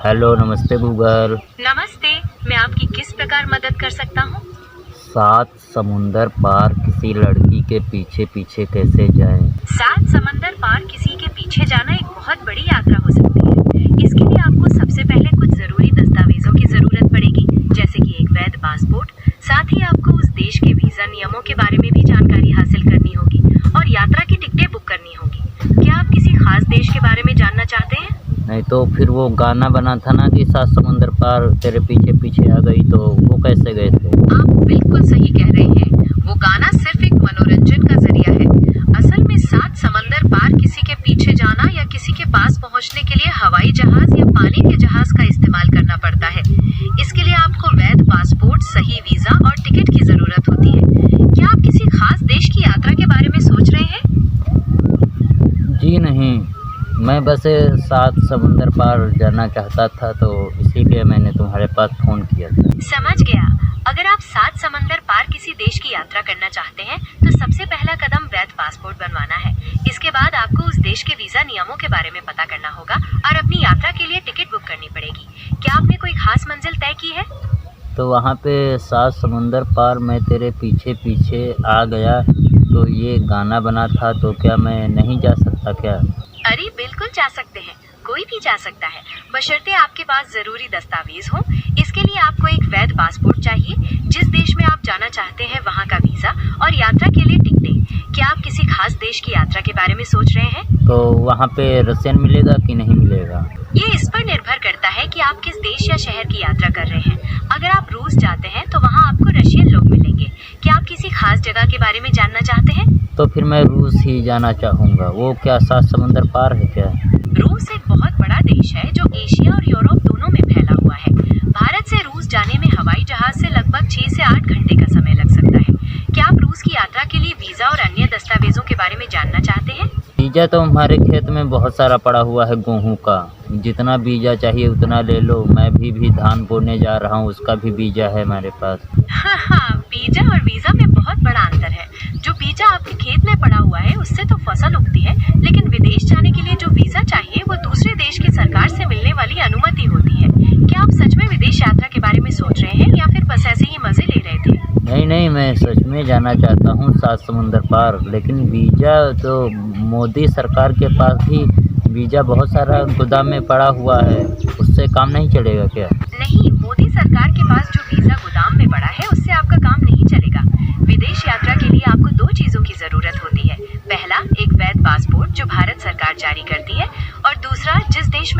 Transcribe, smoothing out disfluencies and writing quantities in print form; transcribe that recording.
Hello, नमस्ते Google. नमस्ते, मैं आपकी किस प्रकार मदद कर सकता हूँ? 7 समुंदर पार किसी लड़की के पीछे पीछे कैसे जाएं? 7 समंदर पार किसी के पीछे जाना एक बहुत बड़ी यात्रा हो सकती है। इसके लिए आपको सबसे पहले कुछ जरूरी दस्तावेजों की जरूरत पड़ेगी, जैसे कि एक वैध पासपोर्ट। साथ ही आपको उस देश के वीजा नियमों के बारे में भी जानकारी हासिल करनी होगी और यात्रा की टिकटें बुक करनी होगी। क्या आप किसी खास देश के बारे में जानना चाहते हैं? नहीं तो फिर वो गाना बना था ना कि 7 समुंदर पार तेरे पीछे पीछे आ गई, तो वो कैसे गए थे? आप बिल्कुल सही कह रहे हैं। वो गाना सिर्फ एक मनोरंजन का जरिया है। असल में 7 समंदर पार किसी के पीछे जाना या किसी के पास पहुंचने के लिए हवाई जहाज या पानी के जहाज का इस्तेमाल करना पड़ता है। इसके लिए आपको वैध पासपोर्ट, सही वीजा और टिकट की जरूरत होती है। क्या आप किसी खास देश की यात्रा के बारे में सोच रहे हैं? जी नहीं, मैं बस 7 समुंदर पार जाना चाहता था, तो इसीलिए मैंने तुम्हारे पास फ़ोन किया था। समझ गया। अगर आप 7 समंदर पार किसी देश की यात्रा करना चाहते हैं, तो सबसे पहला कदम वैध पासपोर्ट बनवाना है। इसके बाद आपको उस देश के वीजा नियमों के बारे में पता करना होगा और अपनी यात्रा के लिए टिकट बुक करनी पड़ेगी। क्या आपने कोई खास मंजिल तय की है? तो वहाँ पे 7 समुंदर पार मैं तेरे पीछे पीछे आ गया, तो ये गाना बना था, तो क्या मैं नहीं जा सकता क्या? अरे बिल्कुल जा सकते हैं, कोई भी जा सकता है, बशर्ते आपके पास जरूरी दस्तावेज हो। इसके लिए आपको एक वैध पासपोर्ट चाहिए, जिस देश में आप जाना चाहते हैं वहाँ का वीजा और यात्रा के लिए टिकटें। क्या आप किसी खास देश की यात्रा के बारे में सोच रहे हैं? तो वहाँ पे रशियन मिलेगा कि नहीं मिलेगा? ये इस पर निर्भर करता है कि आप किस देश या शहर की यात्रा कर रहे हैं। अगर आप रूस जाते हैं तो वहाँ आपको रशियन लोग मिलेंगे। क्या आप किसी खास जगह के बारे में जानना चाहते हैं? तो फिर मैं रूस ही जाना चाहूँगा। वो क्या 7 समुंदर पार है क्या? रूस एक बहुत बड़ा देश है जो एशिया और यूरोप दोनों में फैला हुआ है। भारत से रूस जाने में हवाई जहाज से लगभग 6 से 8 घंटे का समय लग सकता है। क्या आप रूस की यात्रा के लिए वीजा और अन्य दस्तावेजों के बारे में जानना चाहते हैं? बीजा तो हमारे खेत में बहुत सारा पड़ा हुआ है गेहूँ का। जितना बीजा चाहिए उतना ले लो। मैं भी धान बोने जा रहा हूँ, उसका भी बीजा है हमारे पास। हाँ, बीजा और वीजा में बहुत बड़ा अंतर है। जो बीजा आपके खेत में पड़ा हुआ है उससे तो फसल उगती है, लेकिन विदेश जाने के लिए जो वीजा चाहिए वो दूसरे देश की सरकार से मिलने वाली अनुमति होती है। क्या आप सच में विदेश यात्रा के बारे में सोच रहे हैं या फिर बस ऐसे ही मजे ले रहे थे? नहीं, मैं सच में जाना चाहता हूँ 7 समुंदर पार, लेकिन वीजा तो मोदी सरकार के पास भी वीजा बहुत सारा गोदाम में पड़ा हुआ है, उससे काम नहीं चलेगा क्या? नहीं, मोदी सरकार के पास जो वीजा गोदाम में पड़ा है उससे आपका काम नहीं चलेगा। विदेश यात्रा के लिए आपको 2 चीजों की जरूरत होती है। पहला, एक वैध पासपोर्ट जो भारत सरकार जारी करती है, और दूसरा, जिस देश में